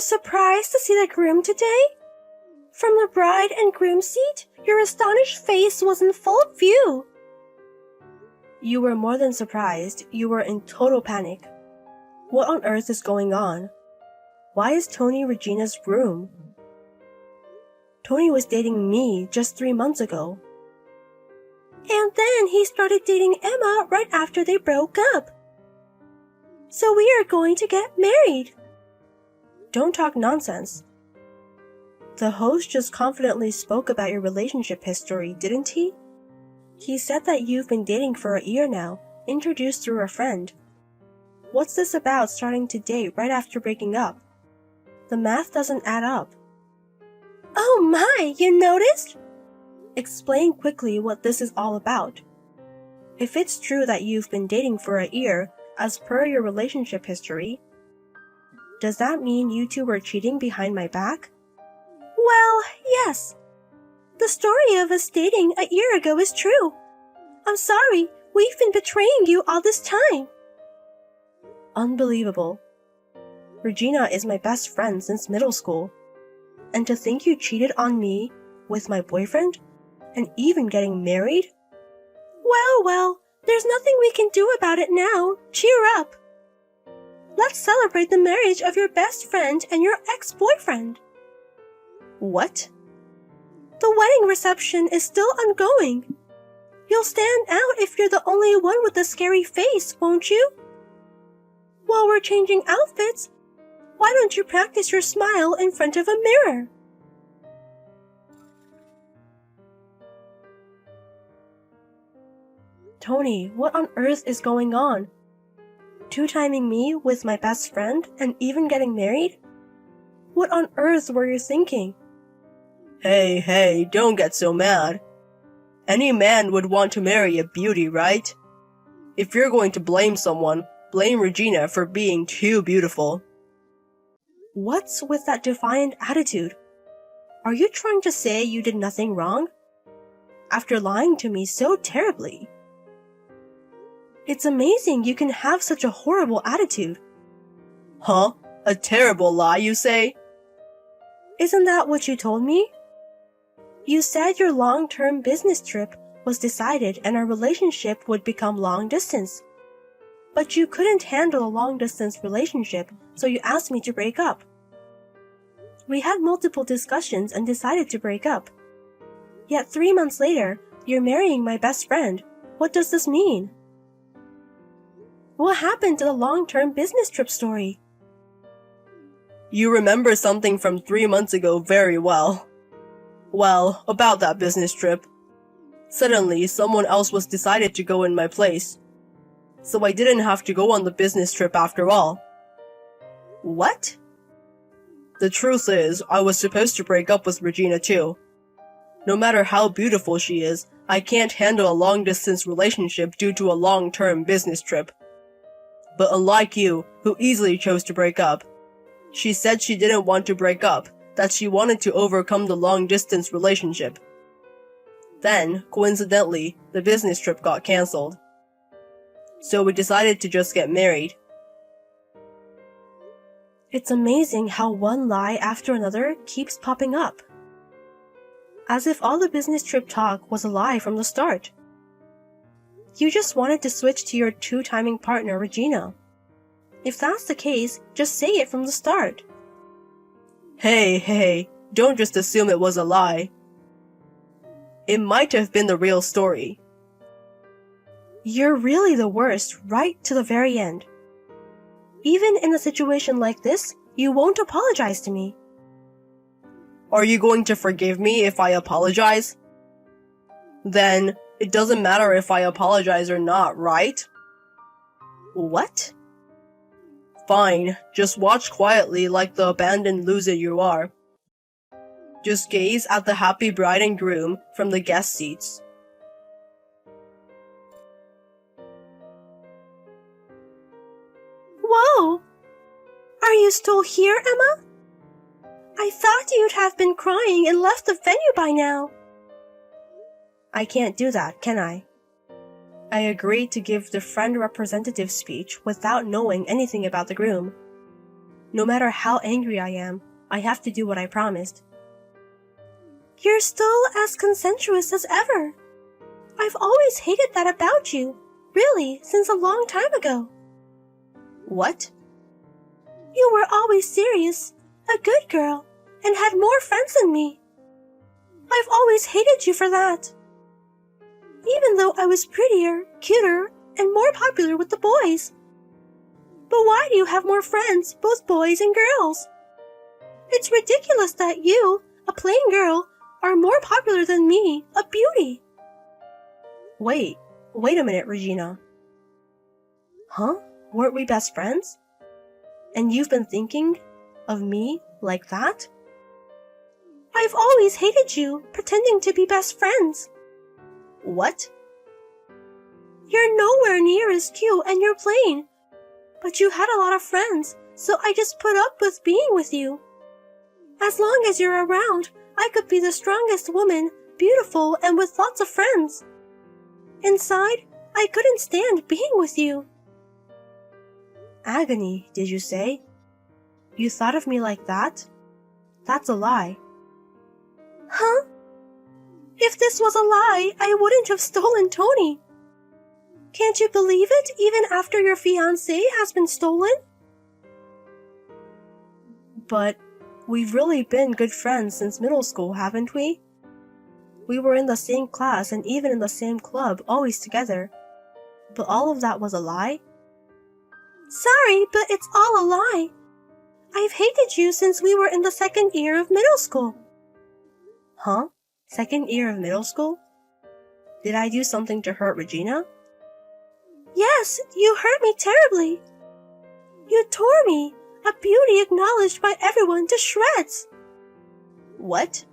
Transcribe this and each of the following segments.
surprised to see the groom today? From the bride and groom seat, your astonished face was in full view. You were more than surprised, you were in total panic. What on earth is going on? Why is Tony Regina's groom? Tony was dating me just 3 months ago. And then he started dating Emma right after they broke up. So we are going to get married. Don't talk nonsense. The host just confidently spoke about your relationship history, didn't he? He said that you've been dating for a year now, introduced through a friend. What's this about starting to date right after breaking up? The math doesn't add up. Oh my, you noticed? Explain quickly what this is all about. If it's true that you've been dating for a year, as per your relationship history, does that mean you two were cheating behind my back? Well, yes. The story of us dating a year ago is true. I'm sorry, we've been betraying you all this time. Unbelievable. Regina is my best friend since middle school. And to think you cheated on me with my boyfriend? And even getting married? Well, there's nothing we can do about it now. Cheer up. Let's celebrate the marriage of your best friend and your ex-boyfriend. What? The wedding reception is still ongoing. You'll stand out if you're the only one with a scary face, won't you? While we're changing outfits, why don't you practice your smile in front of a mirror? Tony, what on earth is going on? Two-timing me with my best friend and even getting married? What on earth were you thinking? Hey, don't get so mad. Any man would want to marry a beauty, right? If you're going to blame someone, blame Regina for being too beautiful. What's with that defiant attitude? Are you trying to say you did nothing wrong? After lying to me so terribly. It's amazing you can have such a horrible attitude. Huh? A terrible lie, you say? Isn't that what you told me? You said your long-term business trip was decided and our relationship would become long-distance. But you couldn't handle a long-distance relationship, so you asked me to break up. We had multiple discussions and decided to break up. Yet 3 months later, you're marrying my best friend. What does this mean? What happened to the long-term business trip story? You remember something from 3 months ago very well. Well, about that business trip. Suddenly, someone else was decided to go in my place. So I didn't have to go on the business trip after all. What? The truth is, I was supposed to break up with Regina too. No matter how beautiful she is, I can't handle a long-distance relationship due to a long-term business trip. But unlike you, who easily chose to break up, she said she didn't want to break up, that she wanted to overcome the long-distance relationship. Then, coincidentally, the business trip got cancelled. So we decided to just get married. It's amazing how one lie after another keeps popping up. As if all the business trip talk was a lie from the start. You just wanted to switch to your two-timing partner, Regina. If that's the case, just say it from the start. Hey, don't just assume it was a lie. It might have been the real story. You're really the worst, right to the very end. Even in a situation like this, you won't apologize to me. Are you going to forgive me if I apologize? Then, it doesn't matter if I apologize or not, right? What? Fine, just watch quietly like the abandoned loser you are. Just gaze at the happy bride and groom from the guest seats. Whoa! Are you still here, Emma? I thought you'd have been crying and left the venue by now. I can't do that, can I? I agreed to give the friend representative speech without knowing anything about the groom. No matter how angry I am, I have to do what I promised. You're still as consensuous as ever. I've always hated that about you, really, since a long time ago. What? You were always serious, a good girl, and had more friends than me. I've always hated you for that. Even though I was prettier, cuter, and more popular with the boys. But why do you have more friends, both boys and girls? It's ridiculous that you, a plain girl, are more popular than me, a beauty. Wait a minute, Regina. Huh? Weren't we best friends? And you've been thinking of me like that? I've always hated you, pretending to be best friends. What? You're nowhere near as cute and you're plain. But you had a lot of friends, so I just put up with being with you. As long as you're around, I could be the strongest woman, beautiful and with lots of friends. Inside, I couldn't stand being with you. Agony, did you say? You thought of me like that? That's a lie. Huh? If this was a lie, I wouldn't have stolen Tony. Can't you believe it, even after your fiancé has been stolen? But we've really been good friends since middle school, haven't we? We were in the same class and even in the same club, always together. But all of that was a lie? Sorry, but it's all a lie. I've hated you since we were in the second year of middle school. Huh? Second year of middle school? Did I do something to hurt Regina? Yes, you hurt me terribly. You tore me, a beauty acknowledged by everyone, to shreds. What?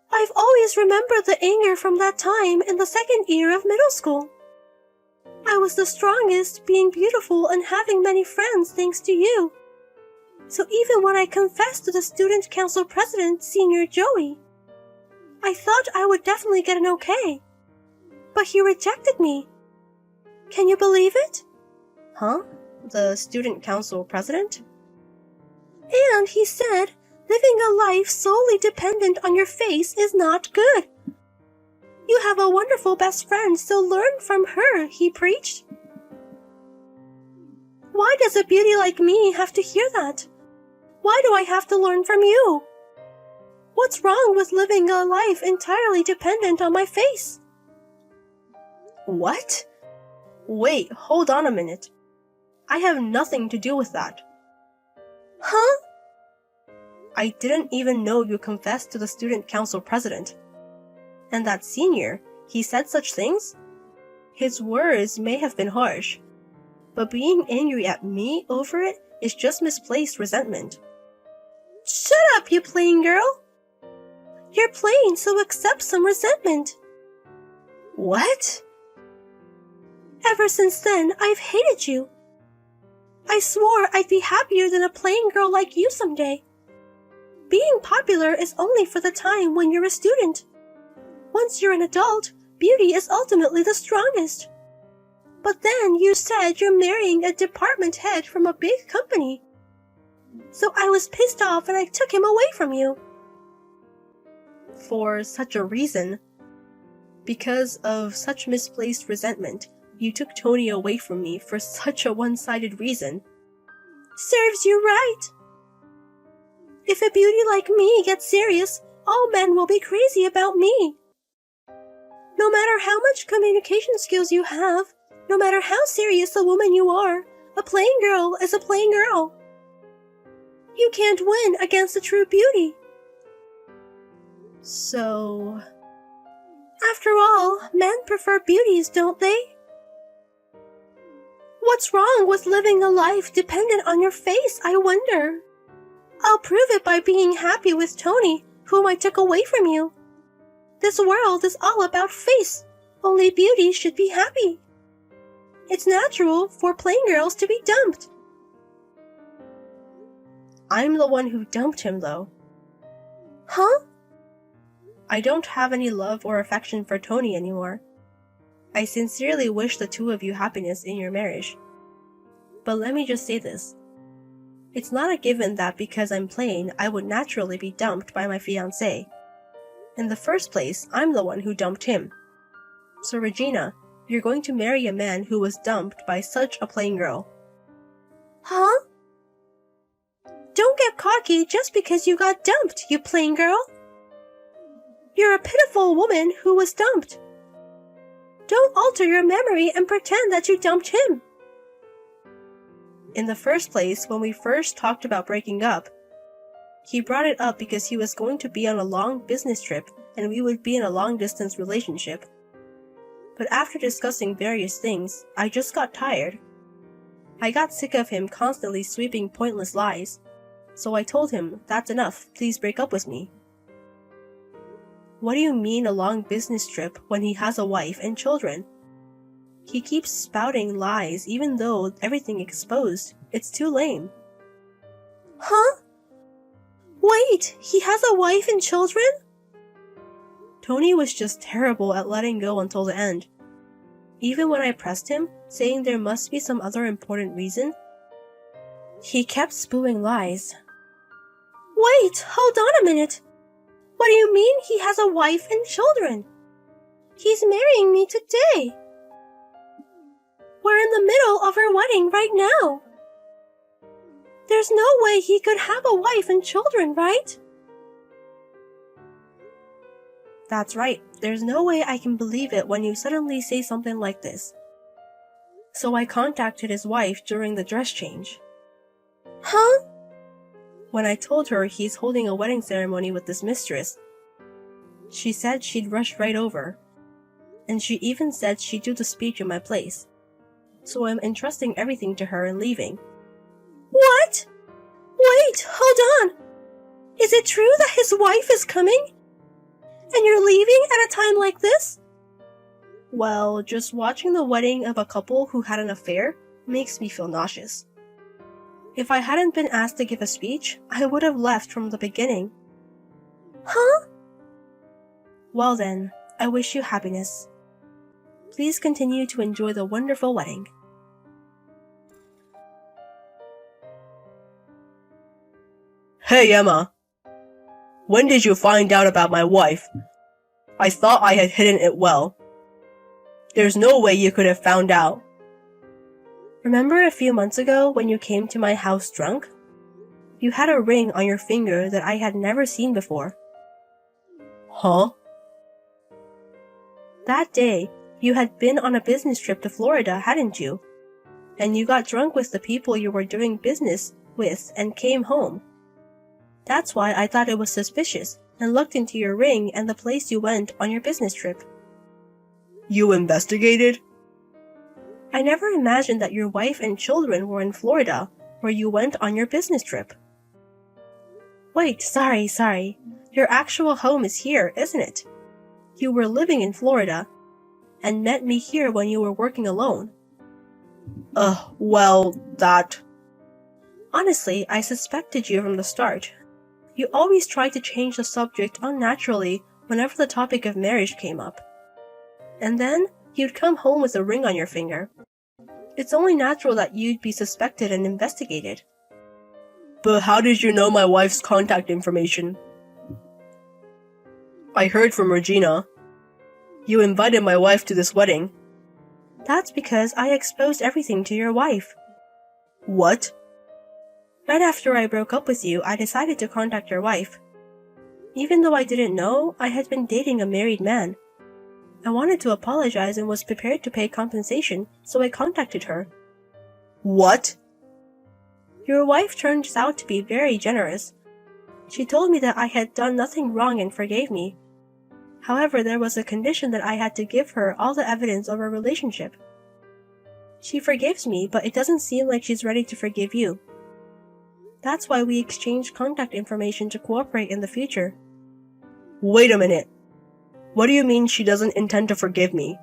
I've always remembered the anger from that time in the second year of middle school. I was the strongest, being beautiful and having many friends thanks to you. So even when I confessed to the student council president, Senior Joey, I thought I would definitely get an okay. But he rejected me. Can you believe it? Huh? The student council president? And he said, living a life solely dependent on your face is not good. You have a wonderful best friend, so learn from her, he preached. Why does a beauty like me have to hear that? Why do I have to learn from you? What's wrong with living a life entirely dependent on my face? What? Wait, hold on a minute. I have nothing to do with that. Huh? I didn't even know you confessed to the student council president. And that senior, he said such things? His words may have been harsh, but being angry at me over it is just misplaced resentment. Shut up, you plain girl! You're plain, so accept some resentment. What? Ever since then, I've hated you. I swore I'd be happier than a plain girl like you someday. Being popular is only for the time when you're a student. Once you're an adult, beauty is ultimately the strongest. But then you said you're marrying a department head from a big company. So I was pissed off and I took him away from you. For such a reason? Because of such misplaced resentment, you took Tony away from me for such a one-sided reason. Serves you right. If a beauty like me gets serious, all men will be crazy about me. No matter how much communication skills you have, no matter how serious a woman you are, a plain girl is a plain girl. You can't win against a true beauty. So... After all, men prefer beauties, don't they? What's wrong with living a life dependent on your face, I wonder? I'll prove it by being happy with Tony, whom I took away from you. This world is all about face. Only beauty should be happy. It's natural for plain girls to be dumped. I'm the one who dumped him, though. Huh? I don't have any love or affection for Tony anymore. I sincerely wish the two of you happiness in your marriage. But let me just say this. It's not a given that because I'm plain, I would naturally be dumped by my fiancé. In the first place, I'm the one who dumped him. So Regina, you're going to marry a man who was dumped by such a plain girl. Huh? Don't get cocky just because you got dumped, you plain girl. You're a pitiful woman who was dumped. Don't alter your memory and pretend that you dumped him. In the first place, when we first talked about breaking up, he brought it up because he was going to be on a long business trip and we would be in a long-distance relationship. But after discussing various things, I just got tired. I got sick of him constantly sweeping pointless lies. So I told him, that's enough, please break up with me. What do you mean a long business trip when he has a wife and children? He keeps spouting lies even though everything exposed. It's too lame. Huh? Wait, he has a wife and children? Tony was just terrible at letting go until the end. Even when I pressed him, saying there must be some other important reason, he kept spewing lies. Wait, hold on a minute. What do you mean he has a wife and children? He's marrying me today. We're in the middle of our wedding right now. There's no way he could have a wife and children, right? That's right. There's no way I can believe it when you suddenly say something like this. So I contacted his wife during the dress change. Huh? When I told her he's holding a wedding ceremony with this mistress, she said she'd rush right over. And she even said she'd do the speech in my place. So I'm entrusting everything to her and leaving. What? Wait, hold on. Is it true that his wife is coming? And you're leaving at a time like this? Well, just watching the wedding of a couple who had an affair makes me feel nauseous. If I hadn't been asked to give a speech, I would have left from the beginning. Huh? Well then, I wish you happiness. Please continue to enjoy the wonderful wedding. Hey, Emma. When did you find out about my wife? I thought I had hidden it well. There's no way you could have found out. Remember a few months ago when you came to my house drunk? You had a ring on your finger that I had never seen before. Huh? That day, you had been on a business trip to Florida, hadn't you? And you got drunk with the people you were doing business with and came home. That's why I thought it was suspicious and looked into your ring and the place you went on your business trip. You investigated? I never imagined that your wife and children were in Florida, where you went on your business trip. Wait, sorry. Your actual home is here, isn't it? You were living in Florida, and met me here when you were working alone. Well, that... Honestly, I suspected you from the start. You always tried to change the subject unnaturally whenever the topic of marriage came up. And then, you'd come home with a ring on your finger. It's only natural that you'd be suspected and investigated. But how did you know my wife's contact information? I heard from Regina. You invited my wife to this wedding. That's because I exposed everything to your wife. What? Right after I broke up with you, I decided to contact your wife. Even though I didn't know, I had been dating a married man. I wanted to apologize and was prepared to pay compensation, so I contacted her. What? Your wife turns out to be very generous. She told me that I had done nothing wrong and forgave me. However, there was a condition that I had to give her all the evidence of our relationship. She forgives me, but it doesn't seem like she's ready to forgive you. That's why we exchanged contact information to cooperate in the future. Wait a minute. What do you mean she doesn't intend to forgive me?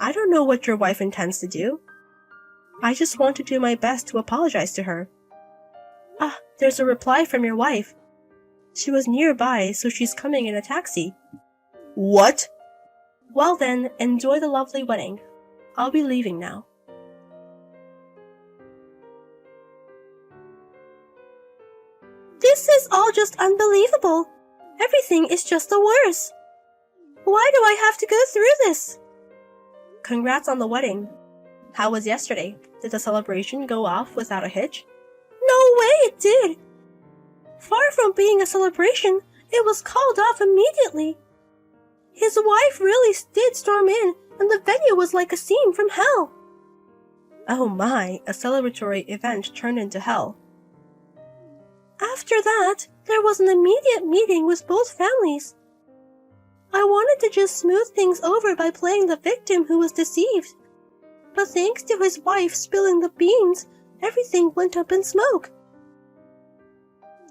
I don't know what your wife intends to do. I just want to do my best to apologize to her. Ah, there's a reply from your wife. She was nearby, so she's coming in a taxi. What? Well then, enjoy the lovely wedding. I'll be leaving now. is all just unbelievable. Everything is just the worst. Why do I have to go through this? Congrats on the wedding. How was yesterday? Did the celebration go off without a hitch? No way it did. Far from being a celebration, it was called off immediately. His wife really did storm in, and the venue was like a scene from hell. Oh my, a celebratory event turned into hell. After that, there was an immediate meeting with both families. I wanted to just smooth things over by playing the victim who was deceived. But thanks to his wife spilling the beans, everything went up in smoke.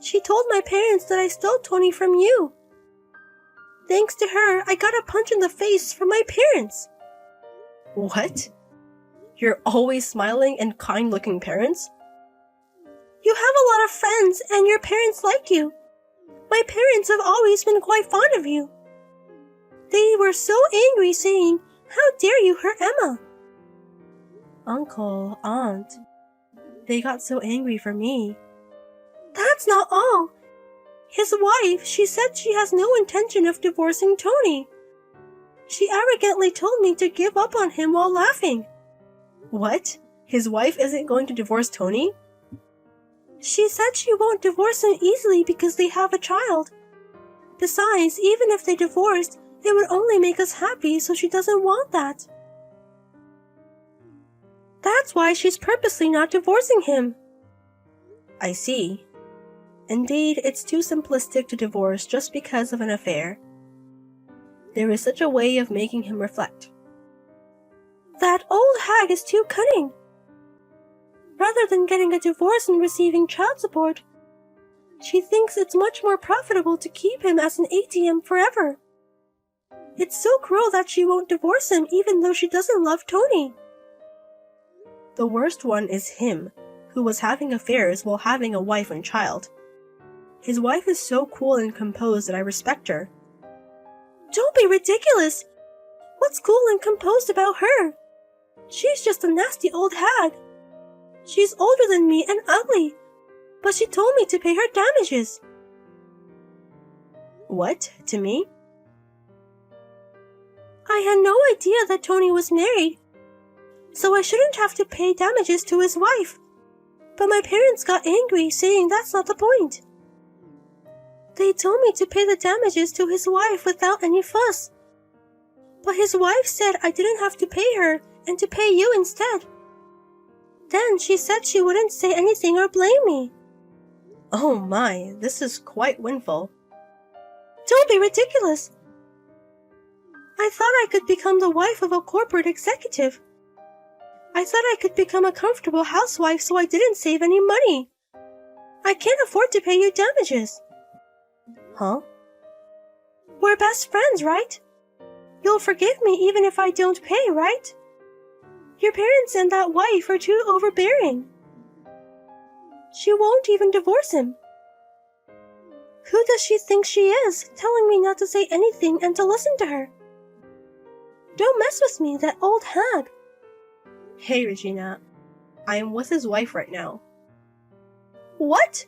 She told my parents that I stole Tony from you. Thanks to her, I got a punch in the face from my parents. What? Your always smiling and kind-looking parents? You have a lot of friends and your parents like you. My parents have always been quite fond of you. They were so angry saying, "How dare you hurt Emma?" Uncle, Aunt, they got so angry for me. That's not all. His wife, she said she has no intention of divorcing Tony. She arrogantly told me to give up on him while laughing. What? His wife isn't going to divorce Tony? She said she won't divorce him easily because they have a child. Besides, even if they divorced, it would only make us happy, so she doesn't want that. That's why she's purposely not divorcing him. I see. Indeed, it's too simplistic to divorce just because of an affair. There is such a way of making him reflect. That old hag is too cunning. Rather than getting a divorce and receiving child support, she thinks it's much more profitable to keep him as an ATM forever. It's so cruel that she won't divorce him even though she doesn't love Tony. The worst one is him, who was having affairs while having a wife and child. His wife is so cool and composed that I respect her. Don't be ridiculous! What's cool and composed about her? She's just a nasty old hag. She's older than me and ugly, but she told me to pay her damages. What? To me? I had no idea that Tony was married, so I shouldn't have to pay damages to his wife. But my parents got angry, saying that's not the point. They told me to pay the damages to his wife without any fuss. But his wife said I didn't have to pay her and to pay you instead. Then she said she wouldn't say anything or blame me. Oh my, this is quite windful. Don't be ridiculous. I thought I could become the wife of a corporate executive. I thought I could become a comfortable housewife so I didn't save any money. I can't afford to pay you damages. Huh? We're best friends, right? You'll forgive me even if I don't pay, right? Your parents and that wife are too overbearing. She won't even divorce him. Who does she think she is, telling me not to say anything and to listen to her? Don't mess with me, that old hag. Hey, Regina. I am with his wife right now. What?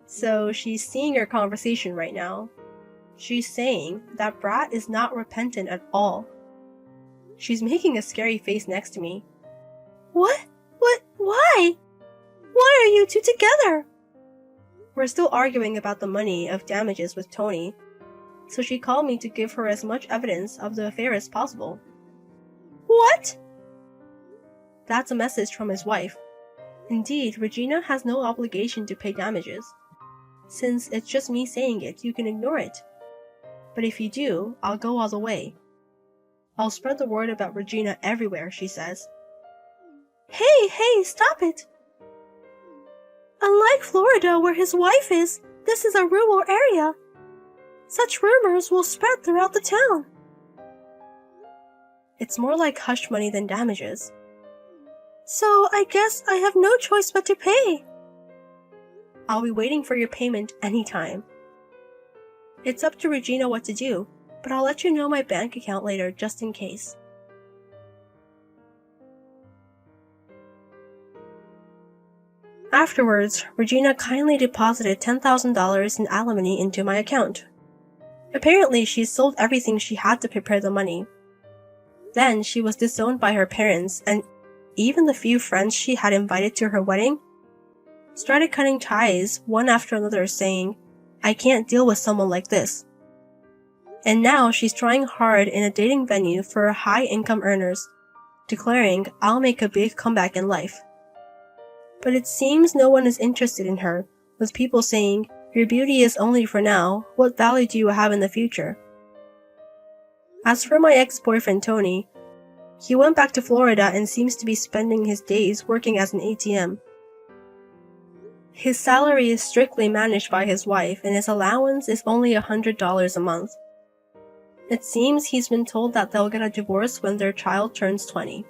So she's seeing your conversation right now. She's saying that Brat is not repentant at all. She's making a scary face next to me. What? Why? Why are you two together? We're still arguing about the money of damages with Tony, so she called me to give her as much evidence of the affair as possible. What? That's a message from his wife. Indeed, Regina has no obligation to pay damages. Since it's just me saying it, you can ignore it. But if you do, I'll go all the way. I'll spread the word about Regina everywhere, she says. Hey, stop it! Unlike Florida, where his wife is, this is a rural area. Such rumors will spread throughout the town. It's more like hush money than damages. So I guess I have no choice but to pay. I'll be waiting for your payment anytime. It's up to Regina what to do, but I'll let you know my bank account later just in case. Afterwards, Regina kindly deposited $10,000 in alimony into my account. Apparently, she sold everything she had to prepare the money. Then, she was disowned by her parents, and even the few friends she had invited to her wedding started cutting ties one after another, saying, "I can't deal with someone like this." And now she's trying hard in a dating venue for high-income earners, declaring, "I'll make a big comeback in life." But it seems no one is interested in her, with people saying, "Your beauty is only for now, what value do you have in the future?" As for my ex-boyfriend Tony, he went back to Florida and seems to be spending his days working as an ATM. His salary is strictly managed by his wife, and his allowance is only $100 a month. It seems he's been told that they'll get a divorce when their child turns 20.